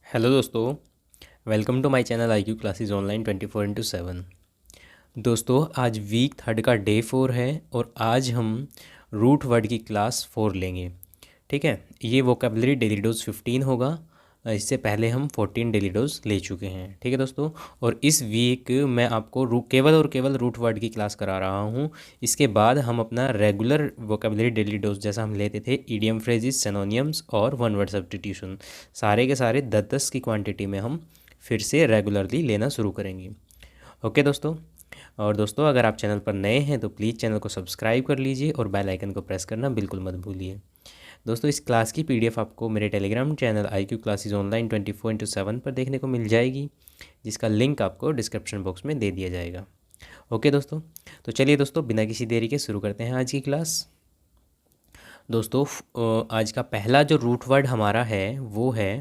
Hello दोस्तों, welcome to my channel I Q classes online 24/7। दोस्तों, आज वीक थर्ड का डे 4 है और आज हम रूट वर्ड की क्लास 4 लेंगे। ठीक है, ये वोकेबलरी डेली डोज 15 होगा। इससे पहले हम 14 डेली डोज ले चुके हैं। ठीक है दोस्तों, और इस वीक मैं आपको केवल और केवल रूट वर्ड की क्लास करा रहा हूँ। इसके बाद हम अपना रेगुलर वोकेबलरी डेली डोज जैसा हम लेते थे, ईडियम फ्रेजेस, सिनोनियम्स और वन वर्ड सब्स्टिट्यूशन, सारे के सारे 10-10 की क्वांटिटी में हम फिर से रेगुलरली लेना शुरू करेंगे। ओके दोस्तों, और दोस्तों अगर आप चैनल पर नए हैं तो प्लीज़ चैनल को सब्सक्राइब कर लीजिए और बेल आइकन को प्रेस करना बिल्कुल मत भूलिए। दोस्तों, इस क्लास की पीडीएफ आपको मेरे Telegram channel I Q classes online 24/7 पर देखने को मिल जाएगी, जिसका लिंक आपको डिस्क्रिप्शन बॉक्स में दे दिया जाएगा। ओके दोस्तों, तो चलिए दोस्तों बिना किसी देरी के शुरू करते हैं आज की क्लास। दोस्तों, आज का पहला जो रूट वर्ड हमारा है वो है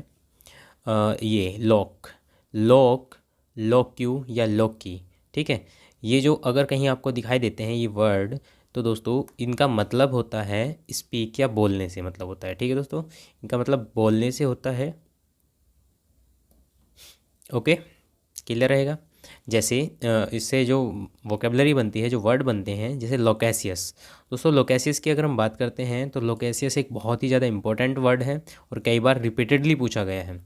ये लॉक। लॉक, लॉक्यू या लॉकी। ठीक है, ये जो अगर कहीं आपको दिखाई देते हैं ये वर्ड, तो दोस्तों इनका मतलब होता है स्पीक या बोलने से मतलब होता है। ठीक है दोस्तों, इनका मतलब बोलने से होता है। ओके, क्लियर रहेगा। जैसे इससे जो वोकेबलरी बनती है, जो वर्ड बनते हैं, जैसे लोकेसियस। दोस्तों, लोकेसियस की अगर हम बात करते हैं तो लोकेसियस एक बहुत ही ज़्यादा इंपॉर्टेंट वर्ड है और कई बार रिपीटेडली पूछा गया है।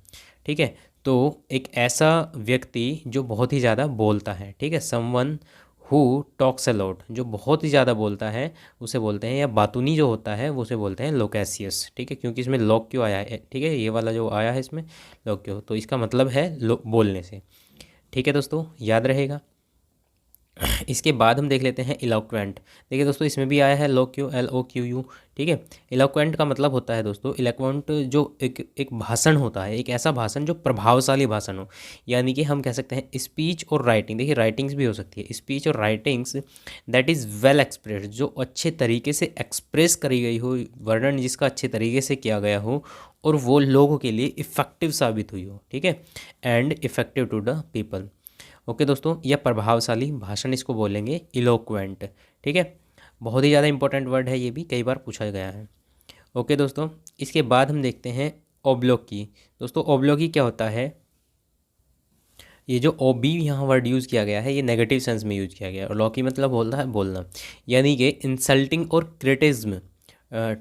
ठीक है, तो एक ऐसा व्यक्ति जो बहुत ही ज़्यादा बोलता है, ठीक है, समवन हु टॉक्स अलॉट, जो बहुत ही ज़्यादा बोलता है उसे बोलते हैं, या बातूनी जो होता है वो उसे बोलते हैं लोकेसियस। ठीक है, क्योंकि इसमें लॉक क्यों आया है, ठीक है, ये वाला जो आया है इसमें लॉक क्यों, तो इसका मतलब है बोलने से। ठीक है दोस्तों, याद रहेगा। इसके बाद हम देख लेते हैं इलोक्वेंट। देखिए दोस्तों, इसमें भी आया है लोक्यू, LOQU। ठीक है, इलोक्वेंट का मतलब होता है दोस्तों, इलोक्वेंट जो एक भाषण होता है, एक ऐसा भाषण जो प्रभावशाली भाषण हो। यानी कि हम कह सकते हैं स्पीच और राइटिंग। देखिए, राइटिंग्स भी हो सकती है, स्पीच और writings that is well expressed, जो अच्छे तरीके से एक्सप्रेस करी गई हो, वर्णन जिसका अच्छे तरीके से किया गया हो और वो लोगों के लिए इफ़ेक्टिव साबित हुई हो। ठीक है, and effective to the people. Okay दोस्तों, यह प्रभावशाली भाषण इसको बोलेंगे इलोक्वेंट। ठीक है, बहुत ही ज़्यादा इंपॉर्टेंट वर्ड है, ये भी कई बार पूछा गया है। ओके दोस्तों, इसके बाद हम देखते हैं ओब्लोकी। दोस्तों, ओब्लोकी क्या होता है? ये जो ओबी यहाँ वर्ड यूज़ किया गया है, ये नेगेटिव सेंस में यूज़ किया गया है, और लॉकी मतलब बोलना है, बोलना। यानी कि इंसल्टिंग और क्रिटिज्म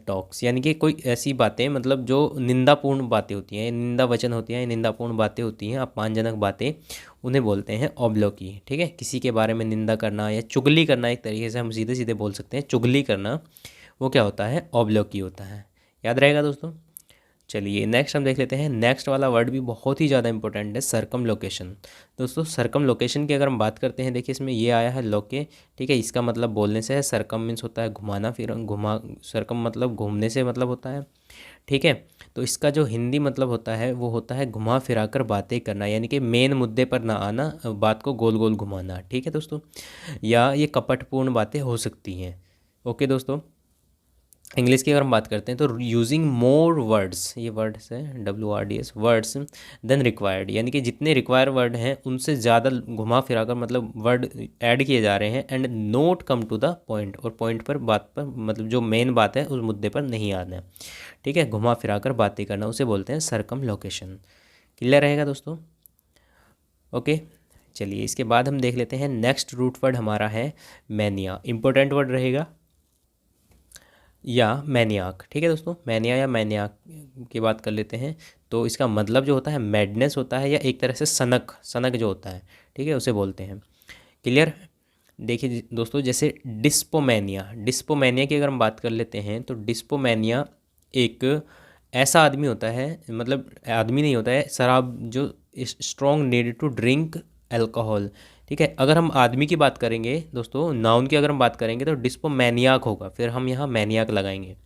टॉक्स, यानी कि कोई ऐसी बातें, मतलब जो निंदापूर्ण बातें होती हैं, निंदा वचन होती हैं, निंदापूर्ण बातें होती हैं, अपमानजनक बातें, उन्हें बोलते हैं ओब्लोकी। ठीक है, किसी के बारे में निंदा करना या चुगली करना, एक तरीके से हम सीधे सीधे बोल सकते हैं चुगली करना, वो क्या होता है? ओब्लोकी होता है। याद रहेगा दोस्तों। चलिए नेक्स्ट हम देख लेते हैं। नेक्स्ट वाला वर्ड भी बहुत ही ज़्यादा इंपॉर्टेंट है, सर्कम लोकेशन। दोस्तों, सर्कम लोकेशन की अगर हम बात करते हैं, देखिए इसमें ये आया है लोके। ठीक है, इसका मतलब बोलने से है। सर्कम मीन्स होता है घुमाना, फिर घुमा, सर्कम मतलब घूमने से मतलब होता है। ठीक है, तो इसका जो हिंदी मतलब होता है वो होता है घुमा फिरा कर बातें करना, यानी कि मेन मुद्दे पर ना आना, बात को गोल गोल घुमाना। ठीक है दोस्तों, या ये कपटपूर्ण बातें हो सकती हैं। ओके दोस्तों, इंग्लिश की अगर हम बात करते हैं तो यूजिंग मोर वर्ड्स, ये वर्ड्स है WRDS, वर्ड्स देन रिक्वायर्ड, यानी कि जितने रिक्वायर वर्ड हैं उनसे ज़्यादा घुमा फिरा कर मतलब वर्ड ऐड किए जा रहे हैं, and not come to the point, और पॉइंट पर, बात पर, मतलब जो मेन बात है उस मुद्दे पर नहीं आना है। ठीक है, घुमा फिरा कर बातें करना, उसे बोलते हैं सर्कम लोकेशन। क्लियर रहेगा दोस्तों। ओके, चलिए इसके बाद हम देख लेते हैं नेक्स्ट रूट वर्ड हमारा है मैनिया। इंपॉर्टेंट वर्ड रहेगा, या मैनियाक। ठीक है दोस्तों, मैनिया या मैनियाक की बात कर लेते हैं। तो इसका मतलब जो होता है मैडनेस होता है, या एक तरह से सनक, सनक जो होता है, ठीक है, उसे बोलते हैं। क्लियर। देखिए दोस्तों, जैसे डिस्पोमैनिया, डिस्पोमैनिया की अगर हम बात कर लेते हैं तो डिस्पोमैनिया एक ऐसा आदमी होता है, मतलब आदमी नहीं होता है, शराब जो strong need to drink alcohol. ठीक है, अगर हम आदमी की बात करेंगे दोस्तों, नाउन की अगर हम बात करेंगे तो डिस्पोमैनियाक होगा, फिर हम यहाँ मैनियाक लगाएंगे।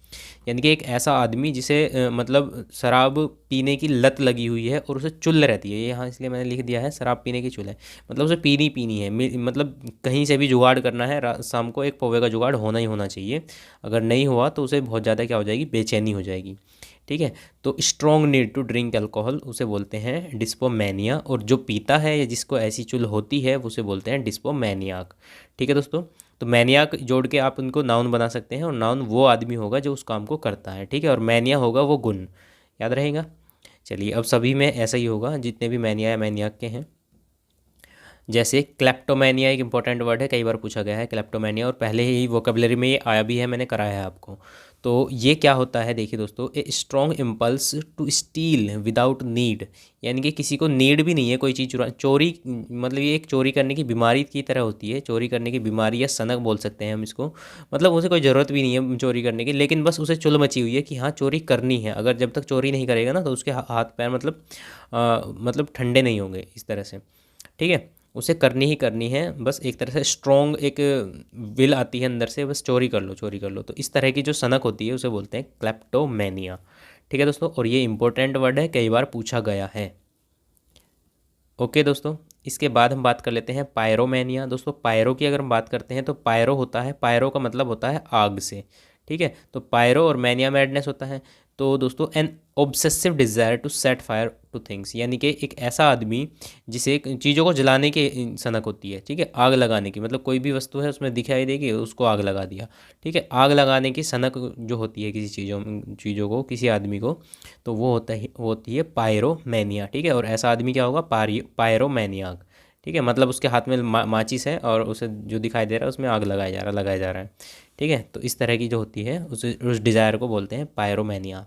यानी कि एक ऐसा आदमी जिसे मतलब शराब पीने की लत लगी हुई है और उसे चुल रहती है, ये यहाँ इसलिए मैंने लिख दिया है शराब पीने की चुल है, मतलब उसे पीनी पीनी है, मतलब कहीं से भी जुगाड़ करना है, शाम को एक पौवे का जुगाड़ होना ही होना चाहिए। अगर नहीं हुआ तो उसे बहुत ज़्यादा क्या हो जाएगी, बेचैनी हो जाएगी। ठीक है, तो strong need to drink alcohol उसे बोलते हैं डिस्पोमैनिया, और जो पीता है या जिसको ऐसी चुल होती है उसे बोलते हैं डिस्पोमैनियाक। ठीक है दोस्तों, तो मैनियाक जोड़ के आप उनको नाउन बना सकते हैं, और नाउन वो आदमी होगा जो उस काम को करता है। ठीक है, और मैनिया होगा वो गुण। याद रहेगा। चलिए, अब सभी में ऐसा ही होगा जितने भी मैनिया या मैनियाक के हैं। जैसे क्लेप्टोमेनिया एक इंपॉर्टेंट वर्ड है, कई बार पूछा गया है क्लेप्टोमेनिया, और पहले ही वोकेबलरी में ये आया भी है, मैंने कराया है आपको। तो ये क्या होता है, देखिए दोस्तों, a strong impulse to steal without need, यानी कि किसी को नीड भी नहीं है कोई चीज़ चोरी, मतलब ये एक चोरी करने की बीमारी की तरह होती है, चोरी करने की बीमारी या सनक बोल सकते हैं हम इसको। मतलब उसे कोई ज़रूरत भी नहीं है चोरी करने की, लेकिन बस उसे चुल मची हुई है कि हाँ चोरी करनी है। अगर जब तक चोरी नहीं करेगा ना तो उसके हाथ पैर मतलब ठंडे नहीं होंगे इस तरह से, ठीक है। उसे करनी ही करनी है, बस एक तरह से स्ट्रॉन्ग एक विल आती है अंदर से, बस चोरी कर लो चोरी कर लो। तो इस तरह की जो सनक होती है उसे बोलते हैं क्लेप्टोमेनिया, ठीक है दोस्तों। और ये इंपॉर्टेंट वर्ड है, कई बार पूछा गया है। ओके दोस्तों, इसके बाद हम बात कर लेते हैं पायरोमेनिया। दोस्तों पायरो की अगर हम बात करते हैं तो पायरो होता है, पायरो का मतलब होता है आग से, ठीक है। तो पायरो और मैनिया मैडनेस होता है। तो दोस्तों an obsessive desire to set fire to things, यानी कि एक ऐसा आदमी जिसे चीज़ों को जलाने की सनक होती है, ठीक है, आग लगाने की, मतलब कोई भी वस्तु है उसमें दिखाई देगी उसको आग लगा दिया, ठीक है। आग लगाने की सनक जो होती है किसी चीज़ों को, किसी आदमी को, तो वो होती है पायरोमेनिया, ठीक है। और ऐसा आदमी क्या होगा, पायरोमेनियाक, ठीक है। मतलब उसके हाथ में माचिस है और उसे जो दिखाई दे रहा है उसमें आग लगाया जा रहा है, ठीक है। तो इस तरह की जो होती है उस डिज़ायर को बोलते हैं पायरोमेनिया।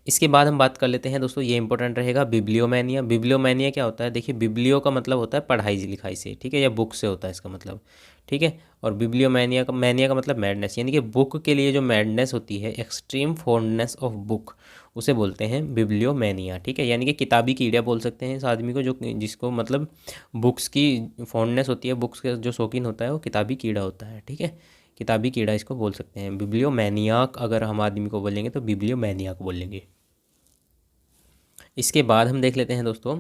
इसके बाद हम बात कर लेते हैं दोस्तों, ये इंपॉर्टेंट रहेगा, बिब्लियोमेनिया। बिब्लियोमेनिया क्या होता है, देखिए बिब्लियो का मतलब होता है पढ़ाई लिखाई से, ठीक है, या बुक से होता है इसका मतलब, ठीक है। और मैनिया का मतलब मैडनेस, यानी कि बुक के लिए जो मैडनेस होती है, एक्सट्रीम फॉन्डनेस ऑफ बुक, उसे बोलते हैं बिब्लियोमेनिया, ठीक है। यानी कि किताबी कीड़ा बोल सकते हैं इस आदमी को, जो जिसको मतलब बुक्स की फॉन्डनेस होती है, बुक्स का जो शौकीन होता है वो किताबी कीड़ा होता है, ठीक है। किताबी कीड़ा इसको बोल सकते हैं। बिब्लियोमेनियाक अगर हम आदमी को बोलेंगे तो बिब्लियोमेनियाक बोलेंगे। इसके बाद हम देख लेते हैं दोस्तों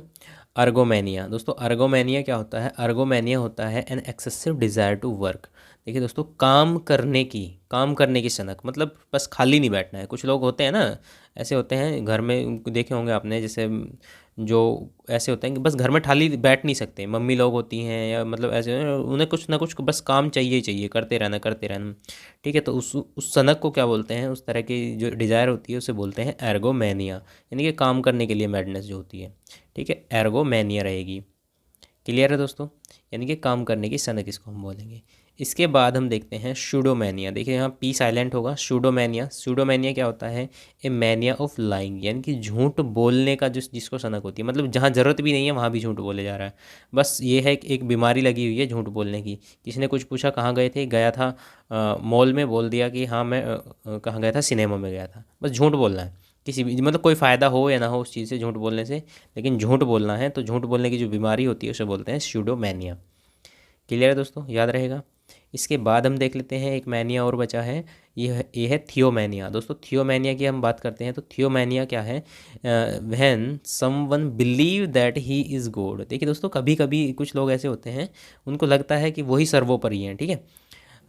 अर्गोमेनिया। दोस्तों अर्गोमेनिया क्या होता है, अर्गोमेनिया होता है an excessive desire to work. देखिए दोस्तों, काम करने की सनक, मतलब बस खाली नहीं बैठना है। कुछ लोग होते हैं ना, ऐसे होते हैं घर में, उनको देखे होंगे आपने, जैसे जो ऐसे होते हैं कि बस घर में खाली बैठ नहीं सकते, मम्मी लोग होती हैं या मतलब ऐसे, उन्हें कुछ ना कुछ बस काम चाहिए ही चाहिए, करते रहना, ठीक है। तो उस सनक को क्या बोलते हैं, उस तरह की जो डिज़ायर होती है उसे बोलते हैं एर्गोमेनिया, यानी कि काम करने के लिए मैडनेस जो होती है, ठीक है, एर्गोमेनिया रहेगी। क्लियर है दोस्तों, यानी कि काम करने की सनक इसको हम बोलेंगे। इसके बाद हम देखते हैं शूडोमेनिया। देखिए यहाँ पी साइलेंट होगा, शूडोमेनिया क्या होता है, ए मैनिया ऑफ लाइंग, यानी कि झूठ बोलने का जिसको सनक होती है, मतलब जहाँ ज़रूरत भी नहीं है वहाँ भी झूठ बोले जा रहा है। बस ये है कि एक बीमारी लगी हुई है झूठ बोलने की। किसी ने कुछ पूछा कहाँ गए थे, गया था मॉल में, बोल दिया कि हाँ मैं कहाँ गया था, सिनेमा में गया था। बस झूठ बोलना है, किसी भी मतलब कोई फ़ायदा हो या ना हो उस चीज़ से झूठ बोलने से, लेकिन झूठ बोलना है। तो झूठ बोलने की जो बीमारी होती है उसे बोलते हैं स्यूडोमेनिया। क्लियर है दोस्तों, याद रहेगा। इसके बाद हम देख लेते हैं एक मैनिया और बचा है, ये है थियोमेनिया। दोस्तों थियोमेनिया की हम बात करते हैं तो थियोमेनिया क्या है, when someone believe that he is God. देखिए दोस्तों, कभी कभी कुछ लोग ऐसे होते हैं, उनको लगता है कि वही सर्वोपरि हैं, ठीक है।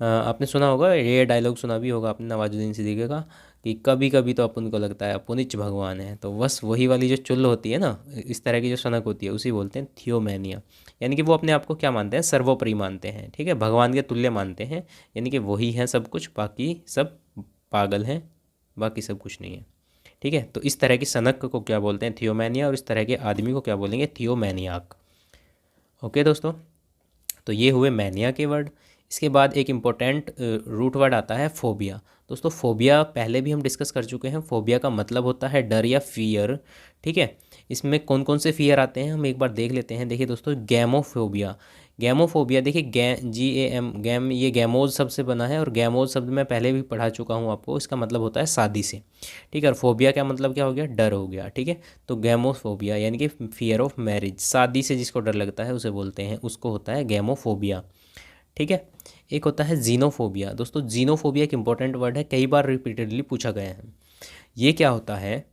आपने सुना होगा, ये डायलॉग सुना भी होगा आपने नवाजुद्दीन सिद्दीकी का, कि कभी कभी तो अपन को लगता है अपुनिच भगवान है। तो बस वही वाली जो चुल होती है ना, इस तरह की जो सनक होती है, उसी बोलते हैं थियोमेनिया। यानी कि वो अपने आप को क्या मानते हैं, सर्वोपरि मानते हैं, ठीक है, भगवान के तुल्य मानते हैं, यानी कि वही है सब कुछ, बाकी सब पागल हैं, बाकी सब कुछ नहीं है, ठीक है। तो इस तरह की सनक को क्या बोलते हैं, थियोमेनिया, और इस तरह के आदमी को क्या बोलेंगे, थियोमेनियाक। ओके दोस्तों, तो ये हुए मैनिया के वर्ड। इसके बाद एक इम्पोर्टेंट रूट वर्ड आता है फोबिया। दोस्तों फोबिया पहले भी हम डिस्कस कर चुके हैं। फोबिया का मतलब होता है डर या फियर, ठीक है। इसमें कौन कौन से फियर आते हैं हम एक बार देख लेते हैं। देखिए दोस्तों, गैमोफोबिया देखिए GAM, गैम ये गैमोज शब्द से बना है, और गैमोज शब्द मैं पहले भी पढ़ा चुका हूँ आपको, इसका मतलब होता है शादी से, ठीक है। और फोबिया का मतलब क्या हो गया, डर हो गया, ठीक है। तो गैमोफोबिया यानी कि फियर ऑफ मैरिज, शादी से जिसको डर लगता है उसे बोलते हैं, उसको होता है गैमोफोबिया, ठीक है। एक होता है जीनोफोबिया। दोस्तों जीनोफोबिया एक इंपॉर्टेंट वर्ड है, कई बार रिपीटेडली पूछा गया है। ये क्या होता है,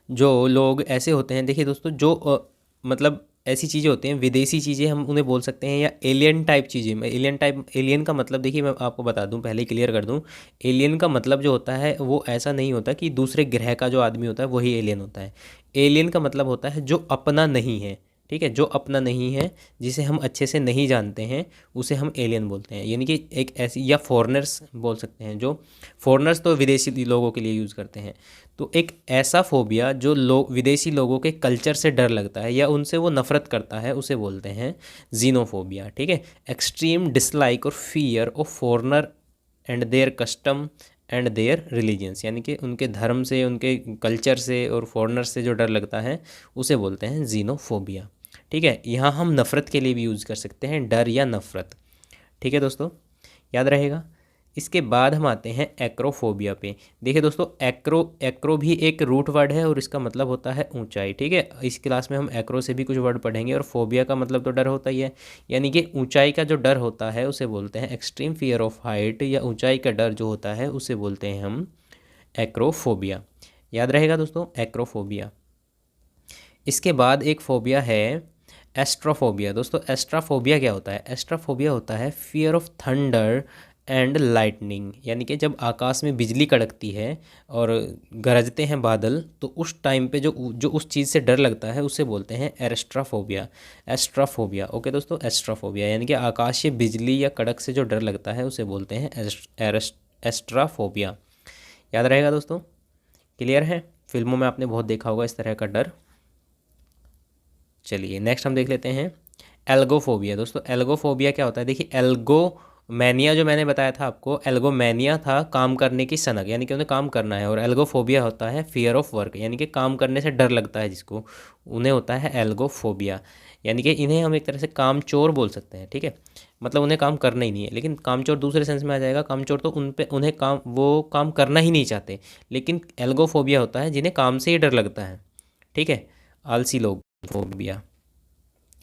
जो लोग ऐसे होते हैं, देखिए दोस्तों, जो मतलब ऐसी चीज़ें होती हैं, विदेशी चीज़ें हम उन्हें बोल सकते हैं, या एलियन टाइप चीज़ें। एलियन का मतलब देखिए मैं आपको बता दूं, पहले क्लियर कर दूं, एलियन का मतलब जो होता है वो ऐसा नहीं होता कि दूसरे ग्रह का जो आदमी होता है वही एलियन होता है। एलियन का मतलब होता है जो अपना नहीं है, ठीक है, जो अपना नहीं है, जिसे हम अच्छे से नहीं जानते हैं, उसे हम एलियन बोलते हैं। यानी कि एक ऐसी, या फॉरेनर्स बोल सकते हैं, जो फॉरेनर्स तो विदेशी लोगों के लिए यूज़ करते हैं। तो एक ऐसा फोबिया जो विदेशी लोगों के कल्चर से डर लगता है या उनसे वो नफ़रत करता है, उसे बोलते हैं जीनोफोबिया। ठीक है, एक्सट्रीम डिसलाइक और fear of foreigner and their custom and their religions, यानी कि उनके धर्म से, उनके कल्चर से और फॉरेनर से जो डर लगता है, उसे बोलते हैं जीनोफोबिया। ठीक है, यहाँ हम नफ़रत के लिए भी यूज़ कर सकते हैं, डर या नफ़रत। ठीक है दोस्तों, याद रहेगा। इसके बाद हम आते हैं एक्रोफोबिया पे। देखिए दोस्तों, एक्रो भी एक रूट वर्ड है और इसका मतलब होता है ऊंचाई। ठीक है, इस क्लास में हम एक्रो से भी कुछ वर्ड पढ़ेंगे। और फोबिया का मतलब तो डर होता ही है, यानी कि ऊंचाई का जो डर होता है उसे बोलते हैं एक्सट्रीम फियर ऑफ हाइट, या ऊंचाई का डर जो होता है उसे बोलते हैं हम एक्रोफोबिया। याद रहेगा दोस्तों, एक्रोफोबिया। इसके बाद एक फोबिया है एस्ट्रोफोबिया। दोस्तों, एस्ट्रोफोबिया क्या होता है? एस्ट्रोफोबिया होता है fear of thunder and lightning, यानी कि जब आकाश में बिजली कड़कती है और गरजते हैं बादल, तो उस टाइम पे जो जो उस चीज़ से डर लगता है उसे बोलते हैं एस्ट्रोफोबिया। एस्ट्रोफोबिया, ओके दोस्तों, एस्ट्रोफोबिया यानी कि आकाशीय बिजली या कड़क से जो डर लगता है उसे बोलते हैं एस्ट्रोफोबिया। याद रहेगा दोस्तों, क्लियर है? फिल्मों में आपने बहुत देखा होगा इस तरह का डर। चलिए नेक्स्ट हम देख लेते हैं एल्गोफोबिया। दोस्तों, एल्गोफोबिया क्या होता है? देखिए, एल्गोमैनिया जो मैंने बताया था आपको, एल्गोमैनिया था काम करने की सनक, यानी कि उन्हें काम करना है। और एल्गोफोबिया होता है फियर ऑफ वर्क, यानी कि काम करने से डर लगता है जिसको, उन्हें होता है एल्गोफोबिया। यानी कि इन्हें हम एक तरह से काम चोर बोल सकते हैं। ठीक है, मतलब उन्हें काम करना ही नहीं है। लेकिन काम चोर दूसरे सेंस में आ जाएगा। काम चोर तो उन्हें काम, वो काम करना ही नहीं चाहते। लेकिन एल्गोफोबिया होता है जिन्हें काम से ही डर लगता है। ठीक है, आलसी लोग, फोबिया।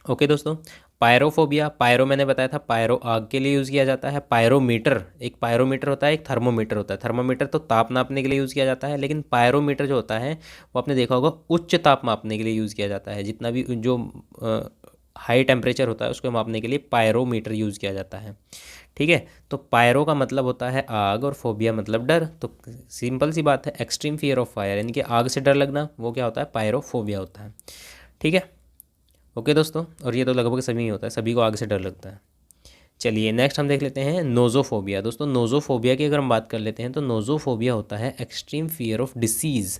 ओके दोस्तों, पायरोफोबिया। पायरो मैंने बताया था, पायरो आग के लिए यूज़ किया जाता है। पायरोमीटर, एक पायरोमीटर होता है, एक थर्मोमीटर होता है। थर्मोमीटर तो ताप नापने के लिए यूज़ किया जाता है, लेकिन पायरोमीटर जो होता है वो आपने देखा होगा उच्च ताप मापने के लिए यूज़ किया जाता है। जितना भी जो हाई टेम्परेचर होता है उसको मापने के लिए पायरोमीटर यूज़ किया जाता है। ठीक है, तो पायरो का मतलब होता है आग और फोबिया मतलब डर। तो सिंपल सी बात है, एक्सट्रीम फियर ऑफ फायर, यानी कि आग से डर लगना, वो क्या होता है? पायरोफोबिया होता है। ठीक है, ओके दोस्तों, और ये तो लगभग सभी ही होता है, सभी को आग से डर लगता है। चलिए नेक्स्ट हम देख लेते हैं नोज़ोफोबिया। दोस्तों, नोज़ोफोबिया की अगर हम बात कर लेते हैं तो नोज़ोफोबिया होता है एक्सट्रीम फियर ऑफ डिसीज़,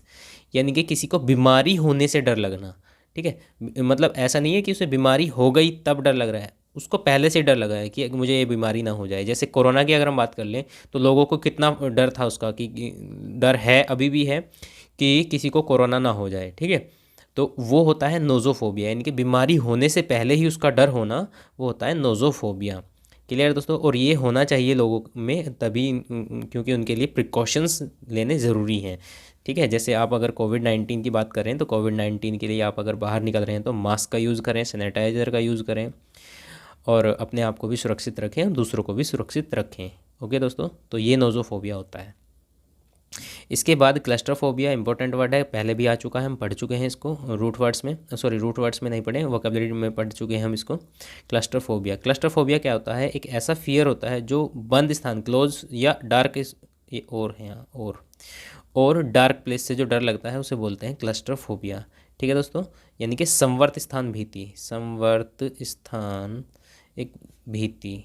यानी कि किसी को बीमारी होने से डर लगना। ठीक है, मतलब ऐसा नहीं है कि उसे बीमारी हो गई तब डर लग रहा है, उसको पहले से डर लगा है कि मुझे ये बीमारी ना हो जाए। जैसे कोरोना की अगर हम बात कर लें तो लोगों को कितना डर था उसका, कि डर है, अभी भी है, कि किसी को कोरोना ना हो जाए। ठीक है, तो वो होता है नोज़ोफोबिया, यानी कि बीमारी होने से पहले ही उसका डर होना, वो होता है नोज़ोफोबिया। क्लियर दोस्तों? और ये होना चाहिए लोगों में तभी, क्योंकि उनके लिए प्रिकॉशंस लेने ज़रूरी हैं। ठीक है, जैसे आप अगर कोविड-19 की बात करें तो कोविड-19 के लिए आप अगर बाहर निकल रहे हैं तो मास्क का यूज़ करें, सैनिटाइज़र का यूज़ करें, और अपने आप को भी सुरक्षित रखें और दूसरों को भी सुरक्षित रखें। ओके दोस्तों, तो ये नोज़ोफोबिया होता है। इसके बाद क्लस्टरफोबिया, इंपॉर्टेंट वर्ड है, पहले भी आ चुका है, हम पढ़ चुके हैं इसको रूट वर्ड्स में, सॉरी रूट वर्ड्स में नहीं पढ़े, वोकेबलरी में पढ़ चुके हैं हम इसको। क्लस्टरफोबिया, क्लस्टरफोबिया क्या होता है? एक ऐसा फियर होता है जो बंद स्थान, क्लोज या डार्क, ये और है यहाँ, और डार्क प्लेस से जो डर लगता है उसे बोलते हैं क्लस्टरफोबिया। ठीक है दोस्तों, यानी कि संवर्त स्थान भीति, संवर्त स्थान एक भीति।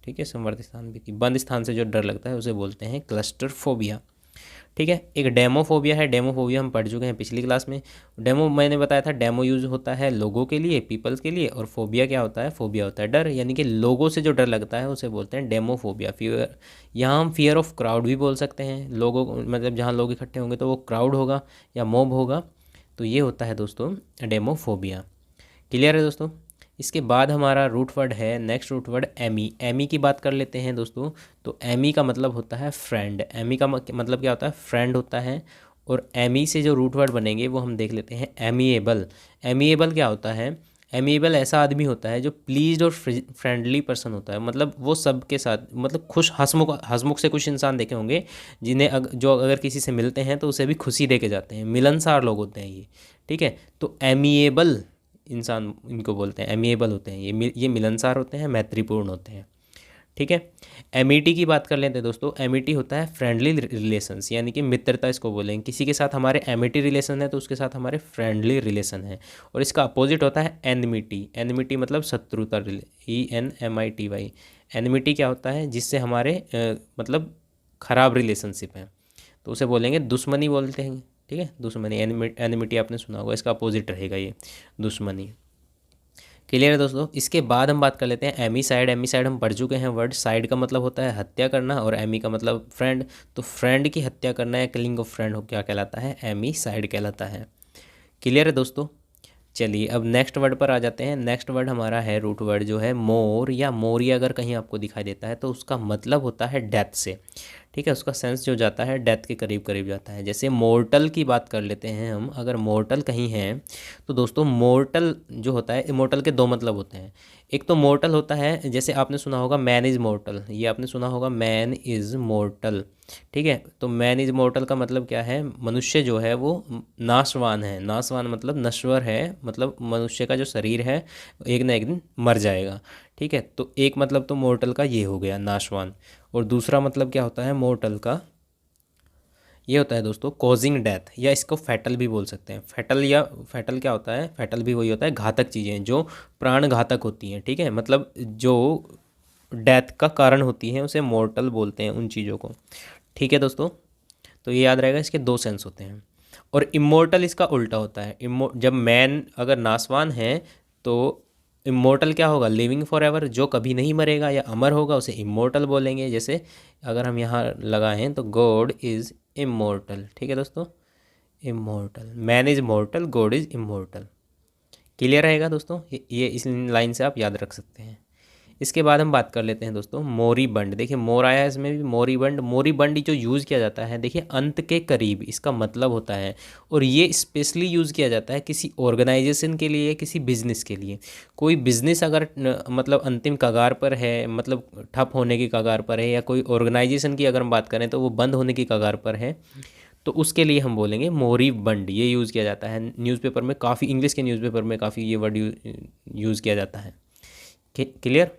ठीक है, संवर्त स्थान भीति, बंद स्थान से जो डर लगता है उसे बोलते हैं क्लस्टरफोबिया। ठीक है, एक डेमोफोबिया है। डेमोफोबिया हम पढ़ चुके हैं पिछली क्लास में। डेमो मैंने बताया था, डेमो यूज़ होता है लोगों के लिए, पीपल्स के लिए। और फोबिया क्या होता है? फोबिया होता है डर, यानी कि लोगों से जो डर लगता है उसे बोलते हैं डेमोफोबिया। फियर, यहाँ हम फियर ऑफ क्राउड भी बोल सकते हैं। लोगों मतलब जहाँ लोग इकट्ठे होंगे तो वो क्राउड होगा या मॉब होगा, तो ये होता है दोस्तों डेमोफोबिया। क्लियर है दोस्तों? इसके बाद हमारा रूट वर्ड है, next root word ami. Ami की बात कर लेते हैं दोस्तों। तो एमी का मतलब होता है फ्रेंड। एमी का मतलब क्या होता है? फ्रेंड होता है। और एमी से जो रूट वर्ड बनेंगे वो हम देख लेते हैं एमिएबल। एमिएबल क्या होता है? एमिएबल ऐसा आदमी होता है जो प्लीज्ड और फ्रेंडली पर्सन होता है, मतलब वो सबके साथ, मतलब खुश, हंसमुख, हंसमुख से कुछ इंसान देखे होंगे जिन्हें जो अगर किसी से मिलते हैं तो उसे भी खुशी दे के जाते हैं, मिलनसार लोग होते हैं ये। ठीक है, तो एमिएबल इंसान इनको बोलते हैं, एमिएबल होते हैं ये मिलनसार होते हैं, मैत्रीपूर्ण होते हैं। ठीक है। एमिटी की बात कर लेते हैं दोस्तों। एमिटी होता है फ्रेंडली रिलेशंस, यानी कि मित्रता इसको बोलेंगे। किसी के साथ हमारे एमिटी रिलेशन है तो उसके साथ हमारे फ्रेंडली रिलेशन है। और इसका अपोजिट होता है एनमिटी। एनमिटी मतलब शत्रुता, ENMITY। एनमिटी क्या होता है, जिससे हमारे मतलब ख़राब रिलेशनशिप है तो उसे बोलेंगे दुश्मनी बोलते हैं। ठीक है, दुश्मनी। एनिमिटी आपने सुना होगा, इसका अपोजिट रहेगा ये दुश्मनी। क्लियर है दोस्तों। इसके बाद हम बात कर लेते हैं एमीसाइड। एमीसाइड हम पढ़ चुके हैं वर्ड। साइड का मतलब होता है हत्या करना और एमी का मतलब फ्रेंड। तो फ्रेंड की हत्या करना या किलिंग ऑफ फ्रेंड हो क्या कहलाता है, एमीसाइड कहलाता है। क्लियर है दोस्तों। चलिए अब नेक्स्ट वर्ड पर आ जाते हैं। नेक्स्ट वर्ड हमारा है रूट वर्ड जो है मोर या मोरी। अगर कहीं आपको दिखाई देता है तो उसका मतलब होता है डेथ से। ठीक है, उसका सेंस जो जाता है डेथ के करीब करीब जाता है। जैसे मोर्टल की बात कर लेते हैं हम। अगर मोर्टल कहीं है तो दोस्तों मोर्टल जो होता है, इमोर्टल के दो मतलब होते हैं। एक तो मोर्टल होता है, जैसे आपने सुना होगा मैन इज़ मोर्टल, ये आपने सुना होगा मैन इज़ मोर्टल। ठीक है, तो मैन इज़ मोर्टल का मतलब क्या है, मनुष्य जो है वो नाशवान है। नाशवान मतलब नश्वर है, मतलब मनुष्य का जो शरीर है एक ना एक दिन मर जाएगा। ठीक है, तो एक मतलब तो मोर्टल का ये हो गया, नाशवान। और दूसरा मतलब क्या होता है मोर्टल का, ये होता है दोस्तों कॉजिंग डेथ, या इसको फैटल भी बोल सकते हैं। फैटल या फैटल क्या होता है, फैटल भी वही होता है, घातक चीज़ें जो प्राण घातक होती हैं। ठीक है, मतलब जो डेथ का कारण होती हैं उसे मोर्टल बोलते हैं उन चीज़ों को। ठीक है दोस्तों, तो ये याद रहेगा, इसके दो सेंस होते हैं। और इमोर्टल इसका उल्टा होता है। जब मैन अगर नासवान है तो इमोर्टल क्या होगा, लिविंग फॉर एवर, जो कभी नहीं मरेगा या अमर होगा उसे इमोर्टल बोलेंगे। जैसे अगर हम यहाँ लगाएं तो गॉड इज़ इमोर्टल। ठीक है दोस्तों, immortal. Man is mortar, God is immortal. Clear रहेगा दोस्तों, ये इस लाइन से आप याद रख सकते हैं। इसके बाद हम बात कर लेते हैं दोस्तों मोरीबंड। देखिए मोर आया है इसमें भी, मोरीबंड। मोरीबंड जो यूज़ किया जाता है, देखिए अंत के करीब इसका मतलब होता है। और ये स्पेशली यूज़ किया जाता है किसी ऑर्गेनाइजेशन के लिए, किसी बिजनेस के लिए। कोई बिजनेस अगर मतलब अंतिम कगार पर है, मतलब ठप होने की कगार पर है, या कोई ऑर्गेनाइजेशन की अगर हम बात करें तो वो बंद होने की कगार पर है, तो उसके लिए हम बोलेंगे मोरीबंड। ये यूज़ किया जाता है न्यूज़पेपर में काफ़ी, इंग्लिश के न्यूज़पेपर में काफ़ी ये वर्ड यूज़ किया जाता है। क्लियर।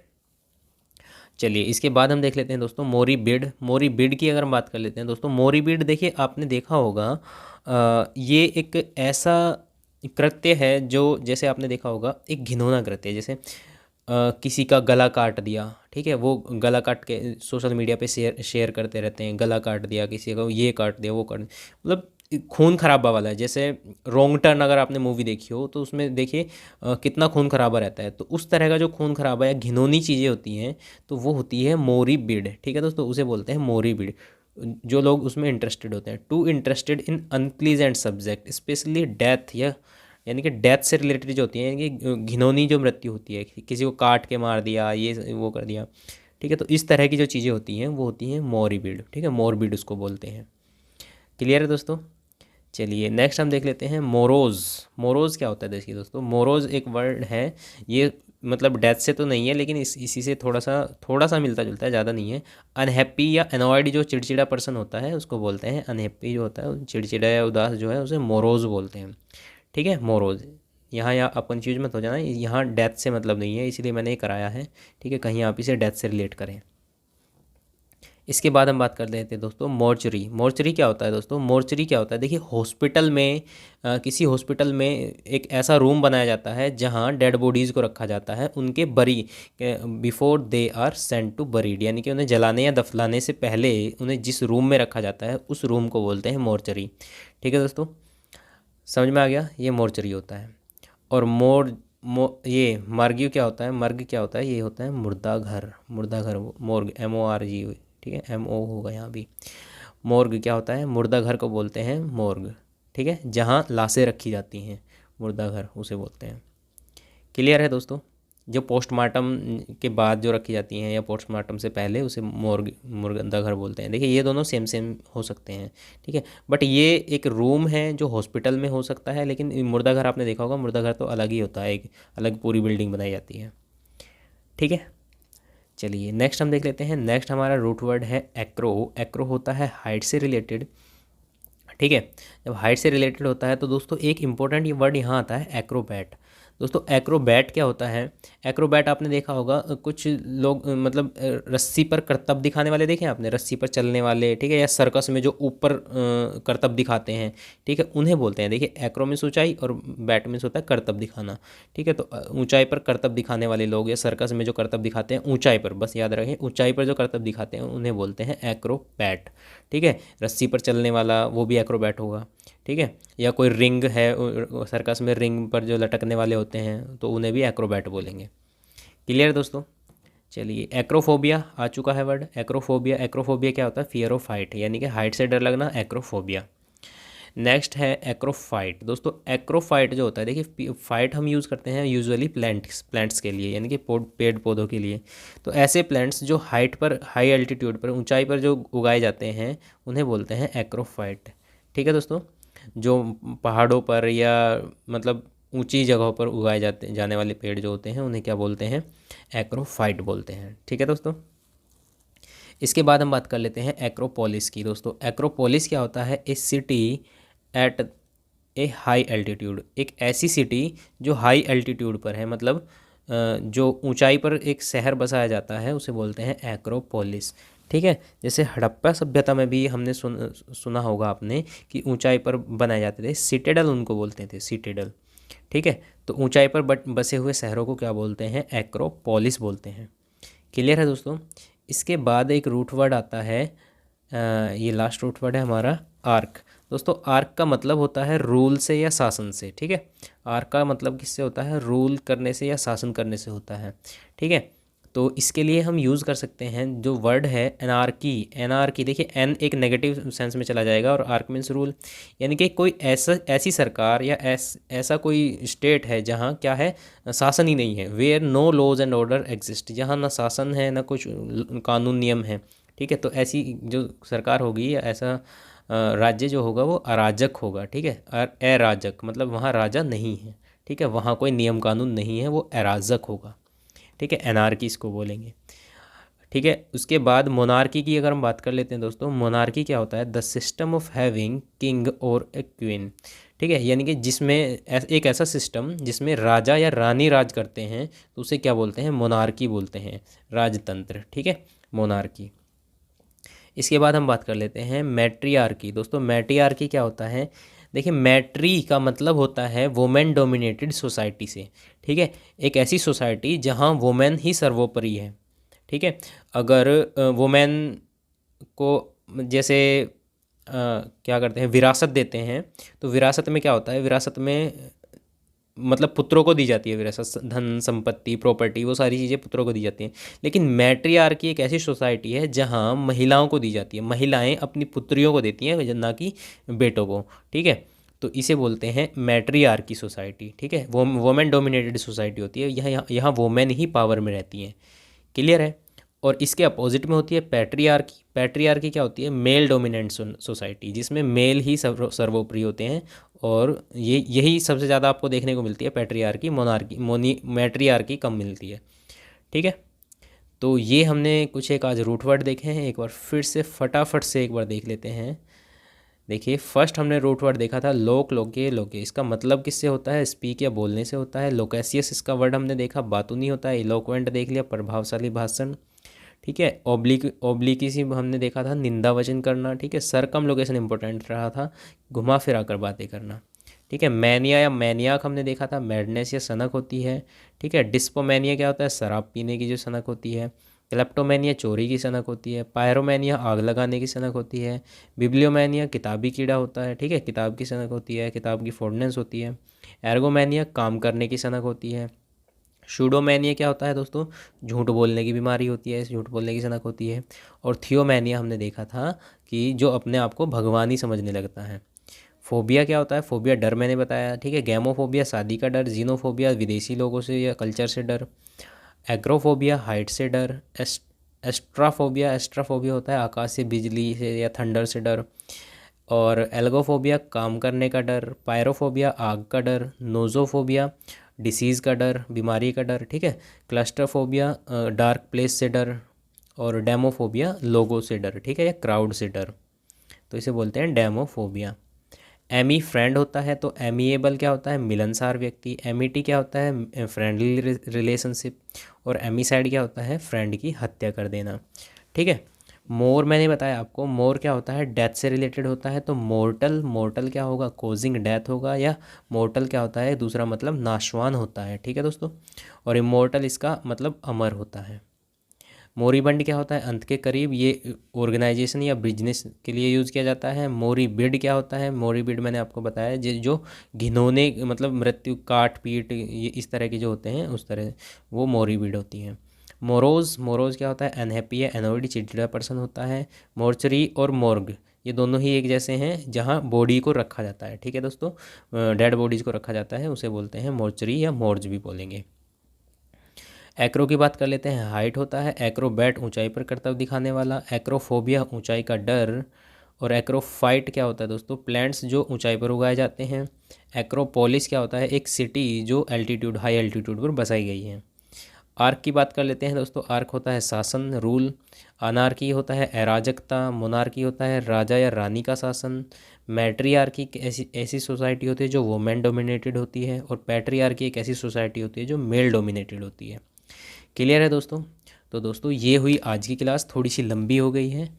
चलिए इसके बाद हम देख लेते हैं दोस्तों मोरी बिड। मोरी बिड की अगर हम बात कर लेते हैं दोस्तों, मोरी बिड देखिए आपने देखा होगा, ये एक ऐसा कृत्य है जो, जैसे आपने देखा होगा, एक घिनौना कृत्य है। जैसे किसी का गला काट दिया। ठीक है, वो गला काट के सोशल मीडिया पे शेयर शेयर करते रहते हैं, गला काट दिया किसी का, ये काट दिया वो काट दिया, मतलब खून खराबा वाला है। जैसे रॉन्ग टर्न अगर आपने मूवी देखी हो तो उसमें देखिए कितना खून खराबा रहता है। तो उस तरह का जो खून खराबा या घिनौनी चीज़ें होती हैं तो वो होती है मोरी बिड। ठीक है दोस्तों, उसे बोलते हैं मोरी बिड। जो लोग उसमें इंटरेस्टेड होते हैं, to interested in unpleasant subject specially death, या यानी कि डेथ से रिलेटेड जो होती है, यानी कि घिनौनी जो मृत्यु होती है, किसी को काट के मार दिया, ये वो कर दिया। ठीक है, तो इस तरह की जो चीज़ें होती हैं वो होती हैं मोरबिड। ठीक है, मोरबिड उसको बोलते हैं। क्लियर है दोस्तों। चलिए नेक्स्ट हम देख लेते हैं मोरोज। मोरोज क्या होता है, देखिए दोस्तों मोरोज एक वर्ड है। ये मतलब डेथ से तो नहीं है, लेकिन इसी से थोड़ा सा मिलता जुलता है, ज़्यादा नहीं है। अनहैप्पी या अनॉयड जो चिड़चिड़ा पर्सन होता है उसको बोलते हैं अनहैप्पी, जो होता है चिड़चिड़ा या उदास जो है उसे मोरोज बोलते हैं। ठीक है, मोरोज। यहाँ आप कंफ्यूज मत हो जाना, यहाँ डेथ से मतलब नहीं है, इसलिए मैंने ये कराया है। ठीक है, कहीं आप इसे डेथ से रिलेट करें। इसके बाद हम बात कर लेते हैं दोस्तों मोर्चरी। मोर्चरी क्या होता है दोस्तों, मोर्चरी क्या होता है, देखिए हॉस्पिटल में किसी हॉस्पिटल में एक ऐसा रूम बनाया जाता है जहाँ डेड बॉडीज़ को रखा जाता है उनके bury before they are sent to buried, यानी कि उन्हें जलाने या दफनाने से पहले उन्हें जिस रूम में रखा जाता है उस रूम को बोलते हैं मोर्चरी। ठीक है दोस्तों, समझ में आ गया, ये मोर्चरी होता है। और ये मर्ग्यू क्या होता है, मर्ग क्या होता है, ये होता है मुर्दा घर। मुर्दा घर, मोर्ग, MORG। ठीक है, MO होगा यहाँ भी। मोर्ग क्या होता है, मुर्दा घर को बोलते हैं मोर्ग। ठीक है, जहाँ लाशें रखी जाती हैं, मुर्दा घर उसे बोलते हैं। क्लियर है दोस्तों। जो पोस्टमार्टम के बाद जो रखी जाती हैं या पोस्टमार्टम से पहले उसे मुर्दा घर बोलते हैं। देखिए ये दोनों सेम सेम हो सकते हैं। ठीक है, बट ये एक रूम है जो हॉस्पिटल में हो सकता है, लेकिन मुर्दा घर आपने देखा होगा, मुर्दा घर तो अलग ही होता है, एक अलग पूरी बिल्डिंग बनाई जाती है। ठीक है, चलिए नेक्स्ट हम देख लेते हैं। नेक्स्ट हमारा रूट वर्ड है एक्रो। एक्रो होता है हाइट से रिलेटेड। ठीक है, जब हाइट से रिलेटेड होता है तो दोस्तों एक इम्पोर्टेंट ये वर्ड यहाँ आता है एक्रोबैट। दोस्तों एक्रोबैट क्या होता है? एक्रोबैट आपने देखा होगा, कुछ लोग मतलब रस्सी पर करतब दिखाने वाले देखे हैं आपने, रस्सी पर चलने वाले, ठीक है, या सर्कस में जो ऊपर करतब दिखाते हैं, ठीक है, उन्हें बोलते हैं। देखिए एक्रो मीन्स ऊंचाई और बैट मीन्स होता है करतब दिखाना, ठीक है। तो ऊंचाई पर करतब दिखाने वाले लोग या सर्कस में जो करतब दिखाते हैं ऊंचाई पर, बस याद रखें ऊंचाई पर जो करतब दिखाते हैं उन्हें बोलते हैं एक्रोबैट, ठीक है। रस्सी पर चलने वाला वो भी एक्रोबैट होगा, ठीक है। या कोई रिंग है, सर्कस में रिंग पर जो लटकने वाले होते हैं तो उन्हें भी एक्रोबैट बोलेंगे। क्लियर दोस्तों? चलिए, एक्रोफोबिया आ चुका है वर्ड, एक्रोफोबिया। एक्रोफोबिया क्या होता है? फियर ऑफ हाइट, यानी कि हाइट से डर लगना, एक्रोफोबिया। नेक्स्ट है एक्रोफाइट। दोस्तों एक्रोफाइट जो होता है, देखिए फाइट हम यूज़ करते हैं यूजुअली प्लांट्स के लिए, यानी कि पेड़ पौधों के लिए। तो ऐसे प्लांट्स जो हाइट पर, हाई एल्टीट्यूड पर, ऊंचाई पर जो उगाए जाते हैं उन्हें बोलते हैं एक्रोफाइट, ठीक है दोस्तों। जो पहाड़ों पर या मतलब ऊंची जगहों पर उगाए जाने वाले पेड़ जो होते हैं उन्हें क्या बोलते हैं? एक्रोफाइट बोलते हैं, ठीक है दोस्तों। इसके बाद हम बात कर लेते हैं एक्रोपोलिस की। दोस्तों एक्रोपोलिस क्या होता है? ए सिटी एट ए हाई एल्टीट्यूड, एक ऐसी सिटी जो हाई एल्टीट्यूड पर है, मतलब जो ऊंचाई पर एक शहर बसाया जाता है उसे बोलते हैं एक्रोपोलिस, ठीक है। जैसे हड़प्पा सभ्यता में भी हमने सुना होगा आपने कि ऊंचाई पर बनाए जाते थे, सिटेडल उनको बोलते थे, सिटेडल, ठीक है। तो ऊंचाई पर बसे हुए शहरों को क्या बोलते हैं? एक्रोपोलिस बोलते हैं। क्लियर है दोस्तों? इसके बाद एक रूट वर्ड आता है, ये लास्ट रूट वर्ड है हमारा, आर्क। दोस्तों आर्क का मतलब होता है रूल से या शासन से, ठीक है। आर्क का मतलब किससे होता है? रूल करने से या शासन करने से होता है, ठीक है। तो इसके लिए हम यूज़ कर सकते हैं जो वर्ड है एनार्की। एनार्की देखिए, एन एक नेगेटिव सेंस में चला जाएगा और आर्क मीन्स रूल, यानी कि कोई ऐसी सरकार या ऐसा कोई स्टेट है जहाँ क्या है? शासन ही नहीं है। Where no laws and order exist, जहाँ ना शासन है ना कुछ कानून नियम है, ठीक है। तो ऐसी जो सरकार होगी या ऐसा राज्य जो होगा वो अराजक होगा, ठीक है। अराजक मतलब वहाँ राजा नहीं है, ठीक है, वहाँ कोई नियम कानून नहीं है, वो अराजक होगा, ठीक है। एनार्की इसको बोलेंगे, ठीक है। उसके बाद मोनार्की की अगर हम बात कर लेते हैं दोस्तों, मोनार्की क्या होता है? The system of having king और ए क्वीन, ठीक है, यानी कि जिसमें एक ऐसा सिस्टम जिसमें राजा या रानी राज करते हैं तो उसे क्या बोलते हैं? मोनार्की बोलते हैं, राजतंत्र, ठीक है, मोनार्की। इसके बाद हम बात कर लेते हैं मैट्रियार्की। दोस्तों मैट्रियार्की क्या होता है? देखिए मैट्री का मतलब होता है वुमेन डोमिनेटेड सोसाइटी से, ठीक है। एक ऐसी सोसाइटी जहाँ वुमेन ही सर्वोपरि है, ठीक है। अगर वुमेन को जैसे क्या करते हैं, विरासत देते हैं, तो विरासत में क्या होता है? विरासत में मतलब पुत्रों को दी जाती है विरासत, धन संपत्ति प्रॉपर्टी वो सारी चीज़ें पुत्रों को दी जाती हैं। लेकिन मैट्रियार्की एक ऐसी सोसाइटी है जहाँ महिलाओं को दी जाती है, महिलाएं अपनी पुत्रियों को देती हैं ना कि बेटों को, ठीक है। तो इसे बोलते हैं मैट्रियार्की सोसाइटी, ठीक है। वोमेन डोमिनेटेड सोसाइटी होती है, यहाँ यहाँ वोमेन ही पावर में रहती हैं। क्लियर है? और इसके अपोजिट में होती है पैट्रियार्की। पैट्रियार्की क्या होती है? मेल डोमिनेंट सोसाइटी, जिसमें मेल ही सर्वोपरि होते हैं, और यही सबसे ज़्यादा आपको देखने को मिलती है। पैट्रियार्की, मैट्रियार्की कम मिलती है, ठीक है। तो ये हमने कुछ एक आज रूट वर्ड देखे हैं, एक बार फिर से फटाफट से एक बार देख लेते हैं। देखिए फर्स्ट हमने रूट वर्ड देखा था लोक, लोके, लोके, इसका मतलब किससे होता है? स्पीक या बोलने से होता है। लोकेसियस इसका वर्ड हमने देखा, बातूनी होता है। इलोक्वेंट देख लिया, प्रभावशाली भाषण, ठीक है। ओब्लिकिसी हमने देखा था, निंदा वचन करना, ठीक है। सरकम लोकेशन इंपॉर्टेंट रहा था, घुमा फिरा कर बातें करना, ठीक है। मैनिया या मैनियाक हमने देखा था, मैडनेस या सनक होती है, ठीक है। डिस्पोमैनिया क्या होता है? शराब पीने की जो सनक होती है। क्लेप्टोमैनिया चोरी की सनक होती है। पायरोमैनिया आग लगाने की सनक होती है। बिब्लियोमैनिया किताबी कीड़ा होता है, ठीक है, किताब की सनक होती है, किताब की फोड़नेस होती है। एर्गोमैनिया काम करने की सनक होती है। शूडोमैनिया क्या होता है दोस्तों? झूठ बोलने की बीमारी होती है, झूठ बोलने की सनक होती है। और थियोमैनिया हमने देखा था कि जो अपने आप को भगवान ही समझने लगता है। फोबिया क्या होता है? फोबिया डर मैंने बताया, ठीक है। गैमोफोबिया शादी का डर। जीनोफोबिया विदेशी लोगों से या कल्चर से डर। एग्रोफोबिया हाइट से डर। एस्ट्राफोबिया होता है आकाश से, बिजली से या थंडर से डर। और एल्गोफोबिया काम करने का डर। पायरोफोबिया आग का डर। नोजोफोबिया डिसीज़ का डर, बीमारी का डर, ठीक है। क्लस्टरफोबिया डार्क प्लेस से डर। और डेमोफोबिया लोगों से डर, ठीक है, या क्राउड से डर, तो इसे बोलते हैं डेमोफोबिया। एमी फ्रेंड होता है, तो एमिएबल क्या होता है, मिलनसार व्यक्ति। एमिटी क्या होता है, फ्रेंडली रिलेशनशिप। और एमिसाइड क्या होता है, फ्रेंड की हत्या कर देना। ठीक है। मोर मैंने बताया आपको, मोर क्या होता है, डेथ से रिलेटेड होता है। तो मोर्टल, मोर्टल क्या होगा, कोजिंग डेथ होगा। या मोर्टल क्या होता है, दूसरा मतलब नाशवान होता है। ठीक है दोस्तों। और इमोर्टल इसका मतलब अमर होता है। मोरीबंड क्या होता है, अंत के करीब। ये ऑर्गेनाइजेशन या बिजनेस के लिए यूज़ किया जाता है। मोरीबिड क्या होता है, मोरीबिड मैंने आपको बताया जो घिनौने मतलब मृत्यु, काट पीट, ये इस तरह के जो होते हैं उस तरह, वो मोरीबिड होती हैं। मोरोज, मोरोज क्या होता है, अनहैप्पी या एनोइड, चिड़चिड़ा पर्सन होता है। मोर्चरी और मोर्ग ये दोनों ही एक जैसे हैं, जहाँ बॉडी को रखा जाता है। ठीक है दोस्तों, डेड बॉडीज़ को रखा जाता है, उसे बोलते हैं मोर्चरी या मोर्ज भी बोलेंगे। एक्रो की बात कर लेते हैं। हाइट होता है, एक्रोबैट ऊंचाई पर करतब दिखाने वाला। एक्रोफोबिया ऊंचाई का डर। और एक्रोफाइट क्या होता है दोस्तों, प्लांट्स जो ऊंचाई पर उगाए जाते हैं। एक्रोपोलिस क्या होता है, एक सिटी जो एल्टीट्यूड, हाई एल्टीट्यूड पर बसाई गई है। आर्क की बात कर लेते हैं दोस्तों। आर्क होता है शासन, रूल। अनार्की होता है अराजकता। मोनार्की होता है राजा या रानी का शासन। मैट्रियार्की ऐसी ऐसी सोसाइटी होती है जो वुमेन डोमिनेटेड होती है। और पैट्रियार्की एक ऐसी सोसाइटी होती है जो मेल डोमिनेटेड होती है। क्लियर है दोस्तों। तो दोस्तों ये हुई आज की क्लास, थोड़ी सी लंबी हो गई है,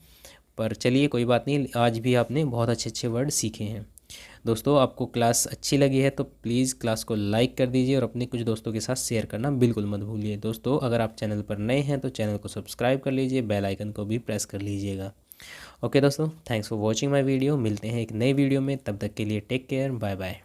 पर चलिए कोई बात नहीं, आज भी आपने बहुत अच्छे अच्छे वर्ड सीखे हैं। दोस्तों आपको क्लास अच्छी लगी है तो प्लीज़ क्लास को लाइक कर दीजिए और अपने कुछ दोस्तों के साथ शेयर करना बिल्कुल मत भूलिए। दोस्तों अगर आप चैनल पर नए हैं तो चैनल को सब्सक्राइब कर लीजिए, बेल आइकन को भी प्रेस कर लीजिएगा। ओके दोस्तों, thanks for watching my video. मिलते हैं एक नई वीडियो में, तब तक के लिए टेक केयर, बाय बाय।